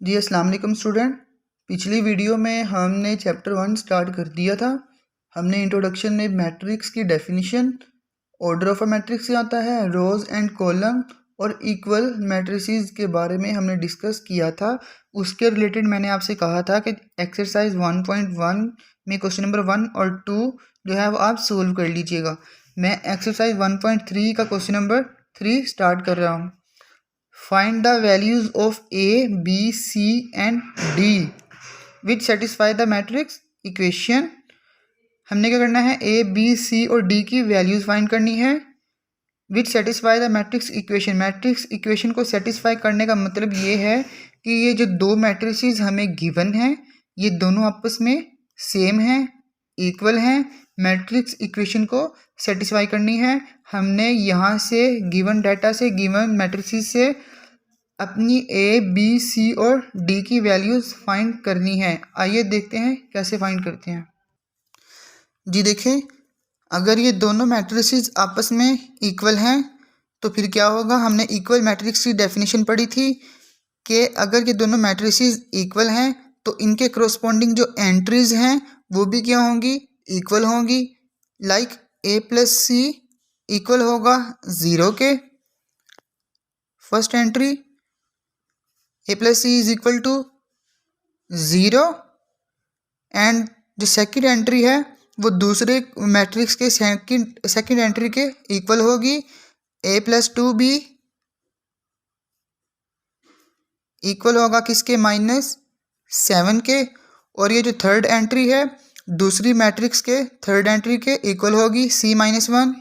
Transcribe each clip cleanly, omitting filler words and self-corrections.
जी अस्सलाम वालेकुम स्टूडेंट। पिछली वीडियो में हमने चैप्टर 1 स्टार्ट कर दिया था। हमने इंट्रोडक्शन में मैट्रिक्स की definition, order of a matrix क्या आता है, रोज एंड कॉलम और इक्वल मैट्रिसेस के बारे में हमने डिस्कस किया था। उसके रिलेटेड मैंने आपसे कहा था कि एक्सरसाइज 1.1 में क्वेश्चन नंबर 1 और 2 जो है वो आप सोल्व कर लीजिएगा। मैं एक्सरसाइज 1.3 का क्वेश्चन नंबर 3 स्टार्ट कर रहा हूँ। Find the values of A, B, C and D which satisfy the matrix equation। हमने क्या करना है, A, B, C और D की वैल्यूज़ फाइंड करनी है। विच satisfy the matrix equation, matrix equation को सेटिस्फाई करने का मतलब ये है कि ये जो दो मैट्रिसेस हमें गिवन हैं ये दोनों आपस में सेम हैं, इक्वल हैं। मैट्रिक्स इक्वेशन को सेटिस्फाई करनी है। हमने यहाँ से गिवन डाटा से, गिवन मैट्रिसेस से अपनी ए, बी, सी और डी की वैल्यूज़ फाइंड करनी है। आइए देखते हैं कैसे फाइंड करते हैं। जी देखें, अगर ये दोनों मैट्रिसेस आपस में इक्वल हैं तो फिर क्या होगा। हमने इक्वल मैट्रिक्स की डेफिनेशन पढ़ी थी कि अगर ये दोनों मैट्रिसेस इक्वल हैं तो इनके करस्पॉन्डिंग जो एंट्रीज हैं वो भी क्या होंगी, इक्वल होंगी। Like A plus C equal होगा 0 के, first entry A plus C is equal to 0 and जो सेकंड एंट्री है वो दूसरे मैट्रिक्स के सेकंड एंट्री के इक्वल होगी। ए प्लस 2 भी इक्वल होगा किसके, -7 के। और ये जो थर्ड एंट्री है दूसरी मैट्रिक्स के थर्ड एंट्री के इक्वल होगी C-1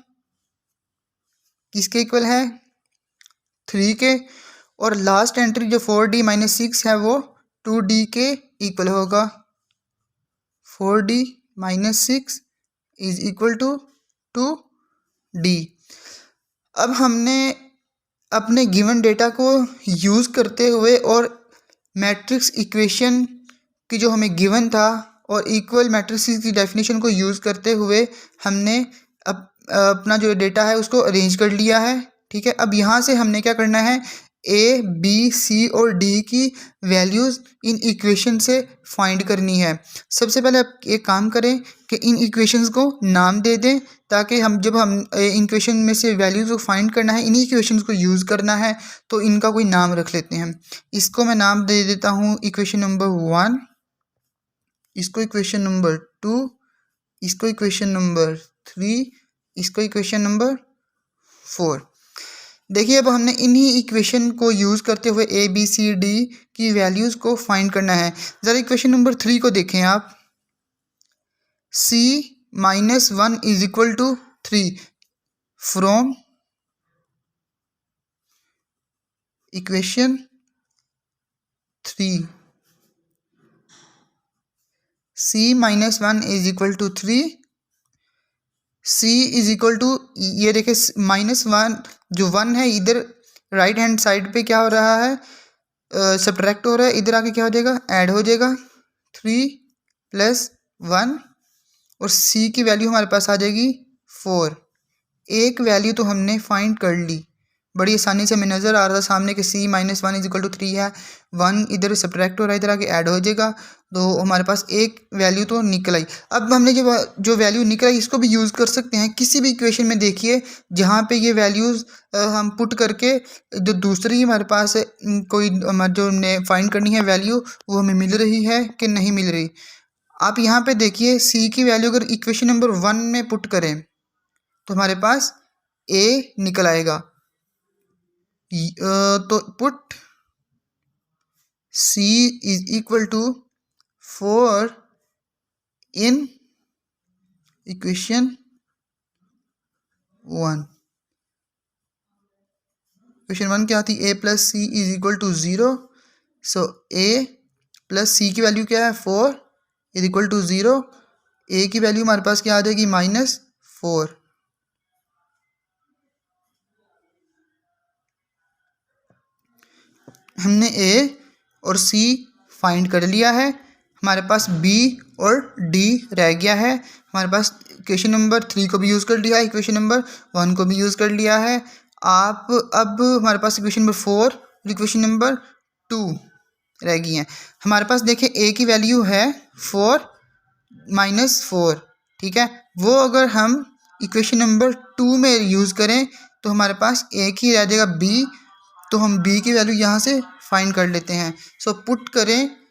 किसके इक्वल है, 3 के। और लास्ट एंट्री जो 4D-6 है वो 2D के इक्वल होगा। 4D-6 is equal to 2D। अब हमने अपने गिवन डेटा को यूज़ करते हुए और मैट्रिक्स इक्वेशन की जो हमें गिवन था और इक्वल मैट्रिक्स की डेफिनेशन को यूज़ करते हुए हमने अपना जो डेटा है उसको अरेंज कर लिया है। ठीक है, अब यहाँ से हमने क्या करना है, ए, बी, सी और डी की वैल्यूज़ इन इक्वेशन से फाइंड करनी है। सबसे पहले आप एक काम करें कि इन इक्वेशंस को नाम दे दें ताकि हम जब हम इक्वेशन में से वैल्यूज़ को फाइंड करना है, इन्हीं इक्वेशंस को यूज़ करना है तो इनका कोई नाम रख लेते हैं। इसको मैं नाम दे देता हूँ इक्वेशन नंबर 1, इसको इक्वेशन नंबर 2, इसको इक्वेशन नंबर 3, इसको इक्वेशन नंबर 4। देखिए अब हमने इन्हीं इक्वेशन को यूज़ करते हुए ए, बी, सी, डी की वैल्यूज़ को फाइंड करना है। ज़रा इक्वेशन नंबर 3 को देखें आप। C-1 is equal to 3 from equation 3। C-1 is equal to 3, C is equal to, ये देखे -1 जो 1 है इधर राइट हैंड साइड पे क्या हो रहा है, सब्ट्रैक्ट हो रहा है, इधर आके क्या हो जाएगा, ऐड हो जाएगा 3 + 1 और C की वैल्यू हमारे पास आ जाएगी 4। एक वैल्यू तो हमने फाइंड कर ली, बड़ी आसानी से हमें नज़र आ रहा था सामने कि C-1 इज इक्वल टू 3 है। 1 इधर सब्ट्रैक्ट हो रहा है, इधर आके ऐड हो जाएगा, तो हमारे पास एक वैल्यू तो निकल आई। अब हमने जो वैल्यू निकल आई इसको भी यूज़ कर सकते हैं किसी भी इक्वेशन में। देखिए जहाँ पे ये वैल्यूज़ हम पुट करके जो दूसरी हमारे पास कोई जो हमने फाइंड करनी है वैल्यू वो हमें मिल रही है कि नहीं मिल रही। आप यहाँ पे देखिए C की वैल्यू अगर इक्वेशन नंबर 1 में पुट करें तो हमारे पास A निकल आएगा। तो put C is equal to 4 in equation 1। Equation 1 क्या थी, A plus C is equal to 0। So A plus C की वैल्यू क्या है, 4 इज इक्वल टू 0। A की वैल्यू हमारे पास क्या आ जाएगी, -4। हमने A और C फाइंड कर लिया है, हमारे पास B और D रह गया है। हमारे पास इक्वेशन नंबर 3 को भी यूज़ कर लिया है, इक्वेशन नंबर 1 को भी यूज़ कर लिया है। आप अब हमारे पास इक्वेशन नंबर 4 और इक्वेशन नंबर 2 रह गई हैं। हमारे पास देखें ए की वैल्यू है 4 -4, ठीक है। वो अगर हम इक्वेशन नंबर 2 में यूज़ करें तो हमारे पास एक ही रह जाएगा बी, तो हम बी की वैल्यू यहाँ से फाइंड कर लेते हैं। सो पुट करें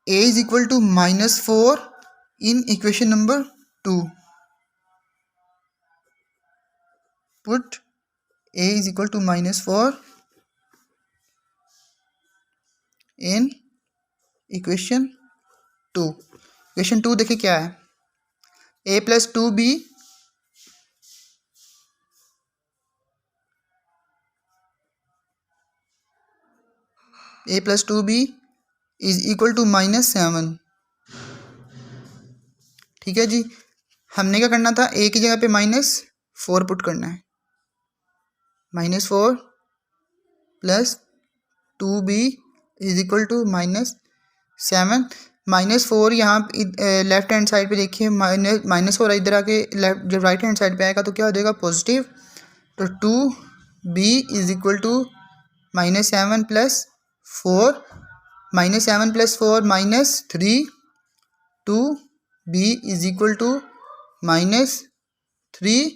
a is equal to -4 in equation number 2। Put a is equal to -4 in equation 2। Equation 2 देखिए क्या है, a + 2b + 2b is equal to -7, ठीक है जी। हमने क्या करना था, a की जगह पे -4 पुट करना है। -4 + 2b इज इक्वल टू -7। -4 यहाँ लेफ्ट हैंड साइड पे देखिए, -4 इधर आके लेफ्ट जब राइट हैंड साइड पे आएगा तो क्या हो जाएगा, पॉजिटिव। तो 2b is equal to -7 + 4, -7 + 4 -3, 2b is equal to -3,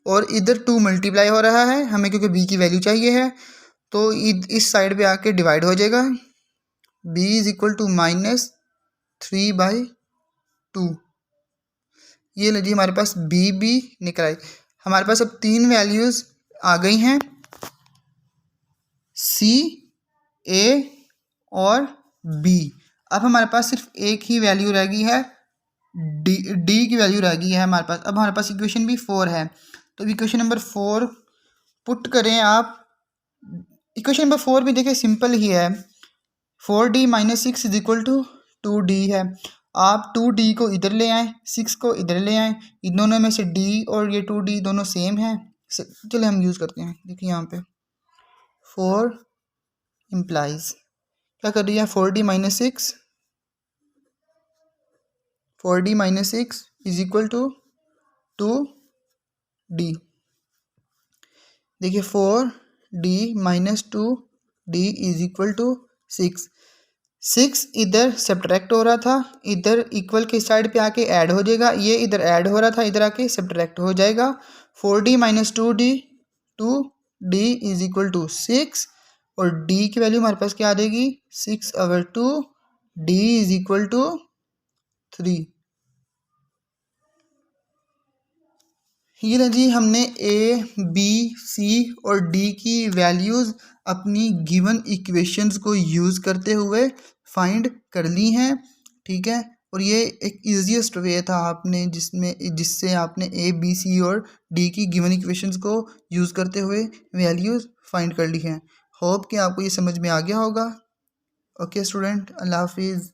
और इधर 2 मल्टीप्लाई हो रहा है हमें क्योंकि b की वैल्यू चाहिए है, तो इस साइड पे आके डिवाइड हो जाएगा। b is equal to -3/2। ये लीजिए हमारे पास b भी निकल आई। हमारे पास अब 3 वैल्यूज़ आ गई हैं, c, a और b। अब हमारे पास सिर्फ एक ही वैल्यू रह गई है, d की वैल्यू रह गई है हमारे पास। अब हमारे पास इक्वेशन भी 4 है, तो इक्वेशन नंबर 4 पुट करें आप। इक्वेशन नंबर 4 भी देखिए सिंपल ही है, 4d - 6 is equal to 2d है। आप 2d को इधर ले आएँ, 6 को इधर ले आएँ, इन दोनों में से d और ये 2d दोनों सेम हैं। चलिए हम यूज़ करते हैं। देखिए यहाँ पे 4 इम्प्लाइज क्या कर रही है, 4d - 6, 4d - 6 is equal to 2d। देखिए 4d - 2d is equal to 6। 6 इधर सब्ट्रैक्ट हो रहा था, इधर इक्वल के साइड पे आके ऐड हो जाएगा। ये इधर ऐड हो रहा था, इधर आके सब्ट्रैक्ट हो जाएगा। 4d - 2d, 2d is equal to 6, और d की वैल्यू हमारे पास क्या आ जाएगी, 6/2, d इज इक्वल टू 3। ये ना जी, हमने a, b, c और d की वैल्यूज़ अपनी गिवन इक्वेशंस को यूज़ करते हुए फाइंड कर ली हैं, ठीक है। और ये एक ईजीएस्ट वे था आपने जिससे आपने a, b, c और d की गिवन इक्वेशंस को यूज़ करते हुए वैल्यूज़ फाइंड कर ली हैं। होप कि आपको ये समझ में आ गया होगा। ओके स्टूडेंट, अल्लाह हाफिज़।